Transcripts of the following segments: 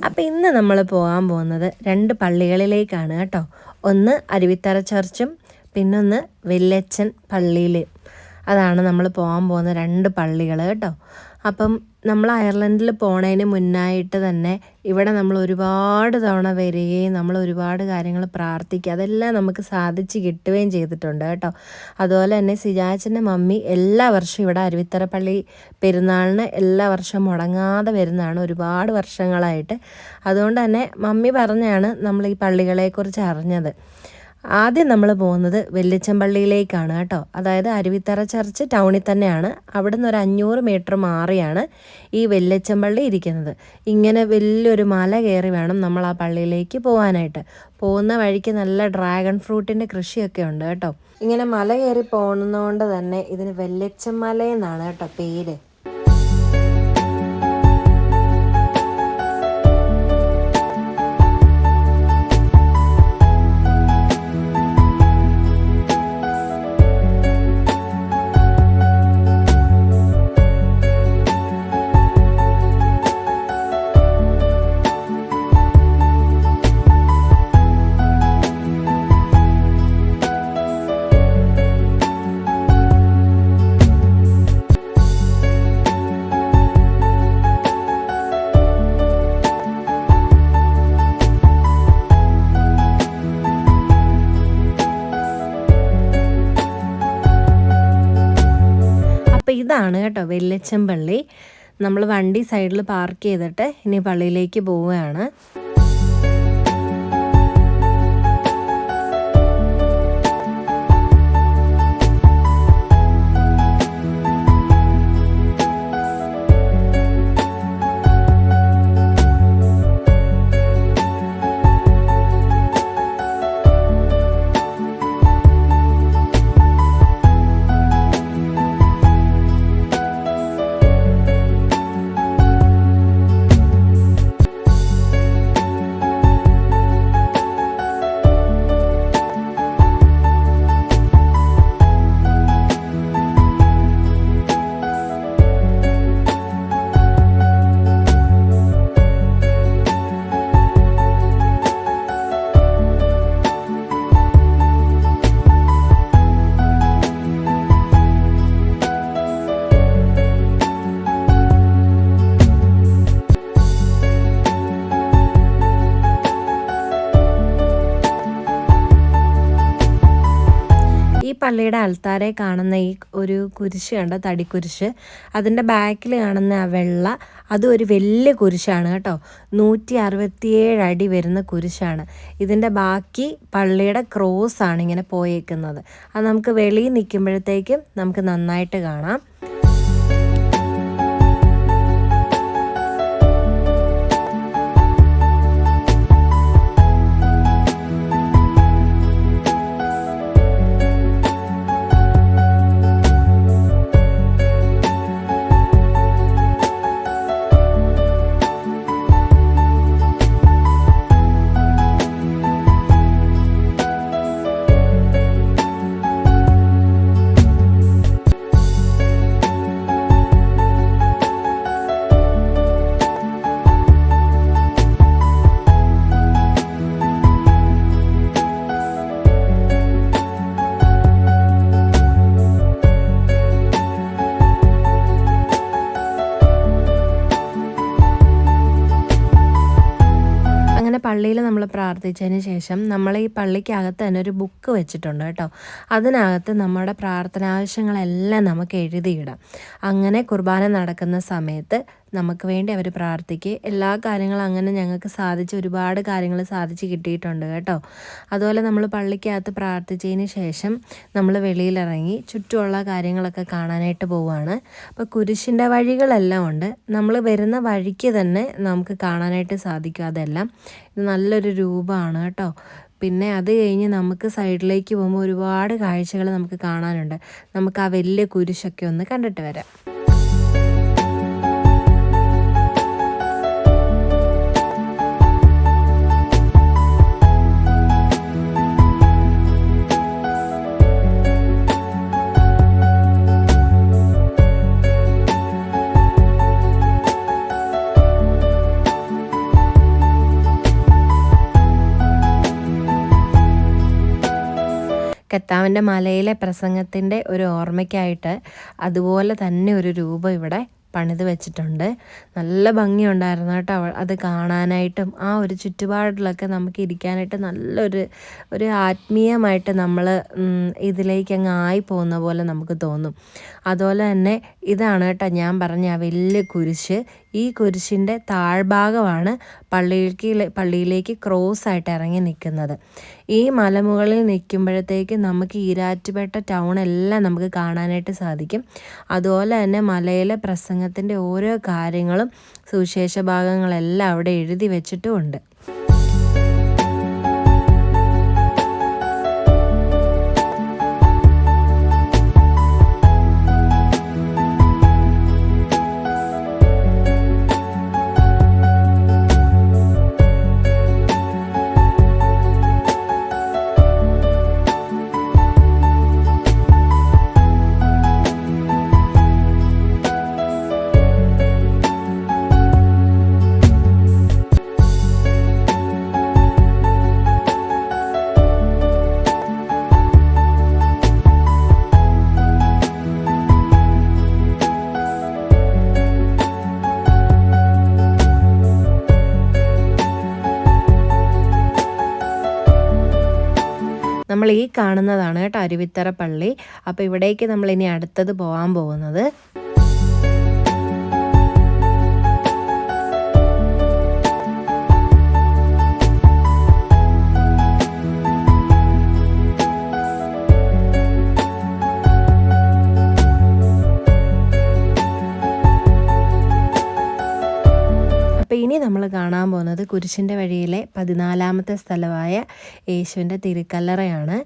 അപ്പോൾ ഇന്ന് നമ്മൾ പോകാൻ പോകുന്നത് 2 പള്ളികളിലേക്കാണ് കേട്ടോ. ഒന്ന് അരുവിത്തറ ചർച്ചും പിന്നൊന്ന് വല്യച്ഛൻ പള്ളിയിൽ. അതാണ് നമ്മൾ പോകാൻ പോകുന്ന 2 പള്ളികൾ കേട്ടോ. അപ്പം നമ്മൾ അയർലൻഡിൽ പോണതിന് മുന്നായിട്ട് തന്നെ ഇവിടെ നമ്മൾ ഒരുപാട് തവണ വരികയും നമ്മൾ ഒരുപാട് കാര്യങ്ങൾ പ്രാർത്ഥിക്കുക, അതെല്ലാം നമുക്ക് സാധിച്ച് കിട്ടുകയും ചെയ്തിട്ടുണ്ട് കേട്ടോ. അതുപോലെ തന്നെ സിജാച്ചൻ്റെ മമ്മി എല്ലാ വർഷവും ഇവിടെ അരുവിത്തറ പള്ളി പെരുന്നാളിന് എല്ലാ വർഷവും മുടങ്ങാതെ വരുന്നതാണ്, ഒരുപാട് വർഷങ്ങളായിട്ട്. അതുകൊണ്ട് തന്നെ മമ്മി പറഞ്ഞാണ് നമ്മൾ ഈ പള്ളികളെക്കുറിച്ച് അറിഞ്ഞത്. ആദ്യം നമ്മൾ പോകുന്നത് വല്യച്ഛൻ പള്ളിയിലേക്കാണ് കേട്ടോ. അതായത് അരുവിത്തറ ചർച്ച് ടൗണിൽ തന്നെയാണ്. അവിടെ നിന്ന് ഒരു 500 മീറ്റർ മാറിയാണ് ഈ വല്യച്ഛൻ പള്ളി ഇരിക്കുന്നത്. ഇങ്ങനെ വലിയൊരു മല കയറി വേണം നമ്മൾ ആ പള്ളിയിലേക്ക് പോകാനായിട്ട്. പോകുന്ന വഴിക്ക് നല്ല ഡ്രാഗൺ ഫ്രൂട്ടിൻ്റെ കൃഷിയൊക്കെ ഉണ്ട് കേട്ടോ. ഇങ്ങനെ മല കയറി പോകുന്നതുകൊണ്ട് തന്നെ ഇതിന് വല്യച്ഛൻ മല എന്നാണ് കേട്ടോ പേര്. അപ്പോൾ ഇതാണ് കേട്ടോ വല്യച്ഛൻ പള്ളി. നമ്മൾ വണ്ടി സൈഡിൽ പാർക്ക് ചെയ്തിട്ട് ഇനി പള്ളിയിലേക്ക് പോവുകയാണ്. പള്ളിയുടെ അൽത്താരെ കാണുന്ന ഈ ഒരു കുരിശ് കണ്ട തടിക്കുരിശ്, അതിൻ്റെ ബാക്കിൽ കാണുന്ന ആ വെള്ള, അതും ഒരു വലിയ കുരിശാണ് കേട്ടോ. 167 അടി വരുന്ന കുരിശാണ്. ഇതിൻ്റെ ബാക്കി പള്ളിയുടെ ക്രോസ് ആണ് ഇങ്ങനെ പോയേക്കുന്നത്. അത് നമുക്ക് വെളിയിൽ നിൽക്കുമ്പോഴത്തേക്കും നമുക്ക് നന്നായിട്ട് കാണാം. പള്ളിയിൽ നമ്മൾ പ്രാർത്ഥിച്ചതിന് ശേഷം നമ്മൾ ഈ പള്ളിക്കകത്ത് തന്നെ ഒരു ബുക്ക് വെച്ചിട്ടുണ്ട് കേട്ടോ. അതിനകത്ത് നമ്മുടെ പ്രാർത്ഥനാവശ്യങ്ങളെല്ലാം നമുക്ക് എഴുതിയിടാം. അങ്ങനെ കുർബാന നടക്കുന്ന സമയത്ത് നമുക്ക് വേണ്ടി അവർ പ്രാർത്ഥിക്കുക. എല്ലാ കാര്യങ്ങളും അങ്ങനെ ഞങ്ങൾക്ക് ഒരുപാട് കാര്യങ്ങൾ സാധിച്ച് കിട്ടിയിട്ടുണ്ട് കേട്ടോ. അതുപോലെ നമ്മൾ പള്ളിക്കകത്ത് പ്രാർത്ഥിച്ചതിന് ശേഷം നമ്മൾ വെളിയിലിറങ്ങി ചുറ്റുമുള്ള കാര്യങ്ങളൊക്കെ കാണാനായിട്ട് പോവുകയാണ്. അപ്പോൾ കുരിശിൻ്റെ വഴികളെല്ലാം ഉണ്ട്. നമ്മൾ വരുന്ന വഴിക്ക് തന്നെ നമുക്ക് കാണാനായിട്ട് സാധിക്കും അതെല്ലാം. ഇത് നല്ലൊരു രൂപമാണ് കേട്ടോ. പിന്നെ അത് കഴിഞ്ഞ് നമുക്ക് സൈഡിലേക്ക് പോകുമ്പോൾ ഒരുപാട് കാഴ്ചകൾ നമുക്ക് കാണാനുണ്ട്. നമുക്ക് ആ വലിയ കുരിശൊക്കെ ഒന്ന് കണ്ടിട്ട് വരാം. കർത്താവിൻ്റെ മലയിലെ പ്രസംഗത്തിൻ്റെ ഒരു ഓർമ്മയ്ക്കായിട്ട് അതുപോലെ തന്നെ ഒരു രൂപം ഇവിടെ പണിത് വെച്ചിട്ടുണ്ട്. നല്ല ഭംഗിയുണ്ടായിരുന്നു കേട്ടോ അത് കാണാനായിട്ടും. ആ ഒരു ചുറ്റുപാടിലൊക്കെ നമുക്ക് ഇരിക്കാനായിട്ട് ഒരു ആത്മീയമായിട്ട് നമ്മൾ ഇതിലേക്ക് അങ്ങ് ആയി പോകുന്ന പോലെ നമുക്ക് തോന്നും. അതുപോലെ തന്നെ ഇതാണ് കേട്ടോ ഞാൻ പറഞ്ഞ ആ വലിയ കുരിശ്. ഈ കുരിശിൻ്റെ താഴ്ഭാഗമാണ് പള്ളിയിലേക്ക് ക്രോസ് ആയിട്ട് ഇറങ്ങി നിൽക്കുന്നത്. ഈ മലമുകളിൽ നിൽക്കുമ്പോഴത്തേക്ക് നമുക്ക് ഈരാറ്റുപേട്ട ടൗൺ എല്ലാം നമുക്ക് കാണാനായിട്ട് സാധിക്കും. അതുപോലെ തന്നെ മലയിലെ പ്രസംഗത്തിൻ്റെ ഓരോ കാര്യങ്ങളും സുവിശേഷ ഭാഗങ്ങളെല്ലാം അവിടെ എഴുതി വെച്ചിട്ടുമുണ്ട്. നമ്മൾ ഈ കാണുന്നതാണ് കേട്ടോ അരുവിത്തറ പള്ളി. അപ്പോൾ ഇവിടേക്ക് നമ്മൾ ഇനി അടുത്തത് പോകാൻ പോകുന്നത് അപ്പോൾ ഇനി നമ്മൾ കാണാൻ പോകുന്നത് കുരിശിൻ്റെ വഴിയിലെ 14ാമത്തെ സ്ഥലമായ യേശുവിൻ്റെ തിരുക്കല്ലറയാണ്.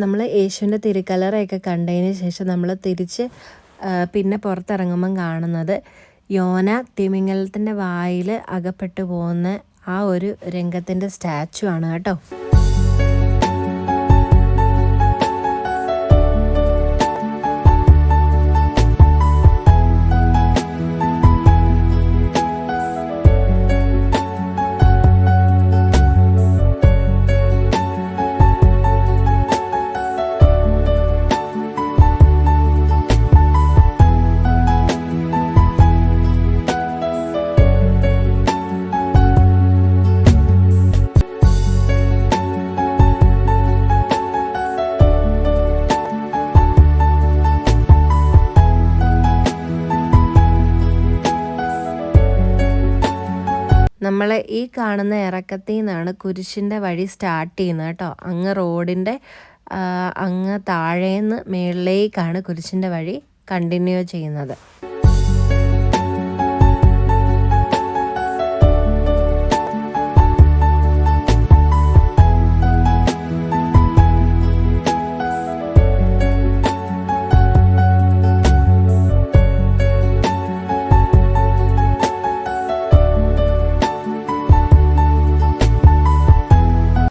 നമ്മൾ യേശുവിൻ്റെ തിരുക്കല്ലറയൊക്കെ കണ്ടതിന് ശേഷം നമ്മൾ തിരിച്ച് പിന്നെ പുറത്തിറങ്ങുമ്പം കാണുന്നത് യോന തിമിംഗലത്തിൻ്റെ വായിൽ അകപ്പെട്ടു പോകുന്ന ആ ഒരു രംഗത്തിൻ്റെ സ്റ്റാച്ചു ആണ് കേട്ടോ. നമ്മൾ ഈ കാണുന്ന ഇറക്കത്തിൽ നിന്നാണ് കുരിശിൻ്റെ വഴി സ്റ്റാർട്ട് ചെയ്യുന്നത് കേട്ടോ. അങ്ങ് റോഡിൻ്റെ അങ്ങ് താഴേന്ന് മേളിലേക്കാണ് കുരിശിൻ്റെ വഴി കണ്ടിന്യൂ ചെയ്യുന്നത്.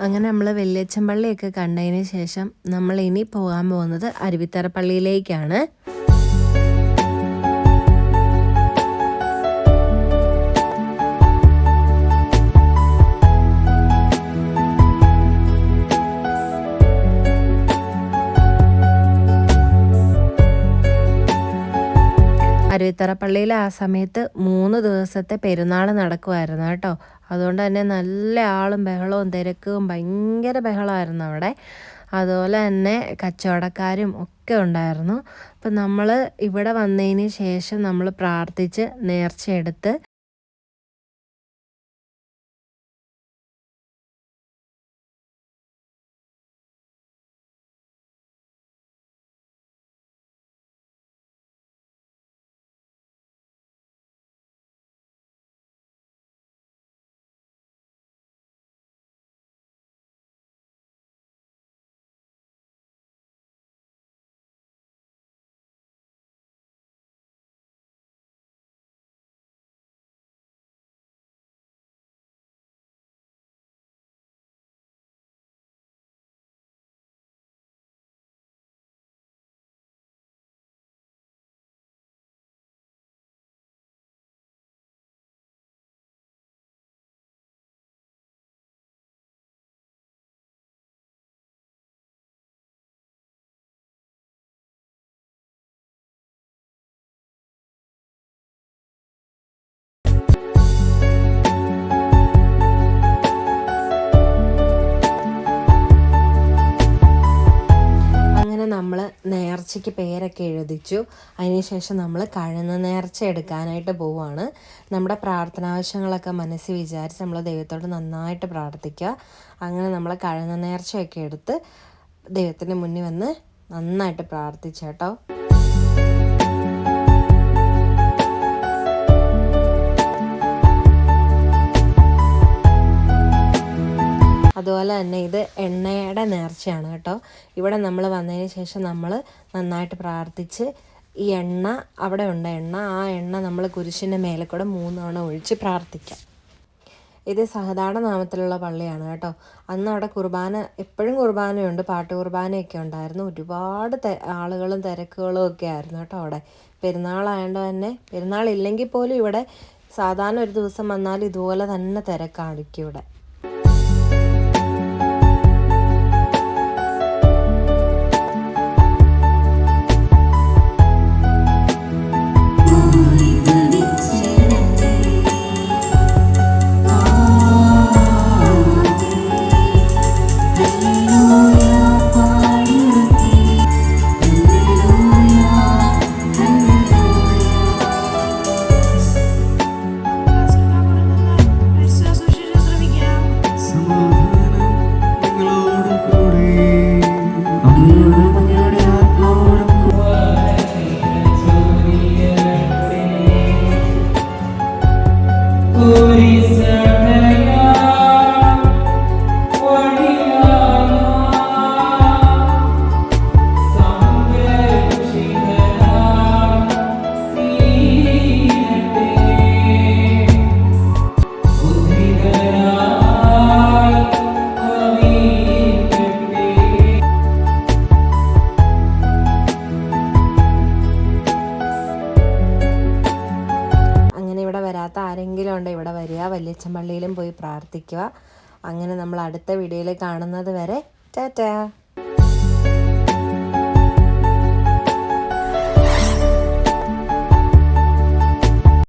അങ്ങനെ നമ്മൾ വെള്ളിയച്ചൻ പള്ളിയൊക്കെ കണ്ടതിന് ശേഷം നമ്മൾ ഇനി പോകാൻ പോകുന്നത് അരുവിത്തറ പള്ളിയിലേക്കാണ്. അരുവിത്തറ പള്ളിയിൽ ആ സമയത്ത് 3 ദിവസത്തെ പെരുന്നാൾ നടക്കുമായിരുന്നു കേട്ടോ. അതുകൊണ്ട് തന്നെ നല്ല ആളും ബഹളവും തിരക്കും ഭയങ്കര ബഹളമായിരുന്നു അവിടെ. അതുപോലെ തന്നെ കച്ചവടക്കാരും ഒക്കെ ഉണ്ടായിരുന്നു. അപ്പം നമ്മൾ ഇവിടെ വന്നതിന് ശേഷം നമ്മൾ പ്രാർത്ഥിച്ച് നേർച്ചയെടുത്ത് നേർച്ചയ്ക്ക് പേരൊക്കെ എഴുതിച്ചു. അതിനുശേഷം നമ്മൾ കഴുന്ന നേർച്ച എടുക്കാനായിട്ട് പോവുകയാണ്. നമ്മുടെ പ്രാർത്ഥനാവശ്യങ്ങളൊക്കെ മനസ്സിൽ വിചാരിച്ച് നമ്മൾ ദൈവത്തോട് നന്നായിട്ട് പ്രാർത്ഥിക്കുക. അങ്ങനെ നമ്മൾ കഴുന്ന നേർച്ചയൊക്കെ എടുത്ത് ദൈവത്തിൻ്റെ മുന്നിൽ വന്ന് നന്നായിട്ട് പ്രാർത്ഥിച്ചേട്ടോ. അതുപോലെ തന്നെ ഇത് എണ്ണയുടെ നേർച്ചയാണ് കേട്ടോ. ഇവിടെ നമ്മൾ വന്നതിന് ശേഷം നമ്മൾ നന്നായിട്ട് പ്രാർത്ഥിച്ച് ഈ എണ്ണ അവിടെ ഉണ്ട് ആ എണ്ണ നമ്മൾ കുരിശിൻ്റെ മേലെ കൂടെ 3 തവണ ഒഴിച്ച് പ്രാർത്ഥിക്കാം. ഇത് സഹദാട നാമത്തിലുള്ള പള്ളിയാണ് കേട്ടോ. അന്ന് അവിടെ കുർബാന എപ്പോഴും കുർബാനയുണ്ട്, പാട്ട് കുർബാനയൊക്കെ ഉണ്ടായിരുന്നു. ഒരുപാട് ആളുകളും തിരക്കുകളും ഒക്കെ ആയിരുന്നു കേട്ടോ അവിടെ. പെരുന്നാളായതുകൊണ്ട് തന്നെ പെരുന്നാളില്ലെങ്കിൽ പോലും ഇവിടെ സാധാരണ ഒരു ദിവസം വന്നാൽ ഇതുപോലെ തന്നെ തിരക്കാണിക്കും ഇവിടെ. വരാത്ത ആരെങ്കിലും ഉണ്ട് ഇവിടെ വരിക, വല്യച്ഛൻ പള്ളിയിലും പോയി പ്രാർത്ഥിക്കുക. അങ്ങനെ നമ്മൾ അടുത്ത വീഡിയോയിൽ കാണുന്നത് വരെ ടാറ്റാ.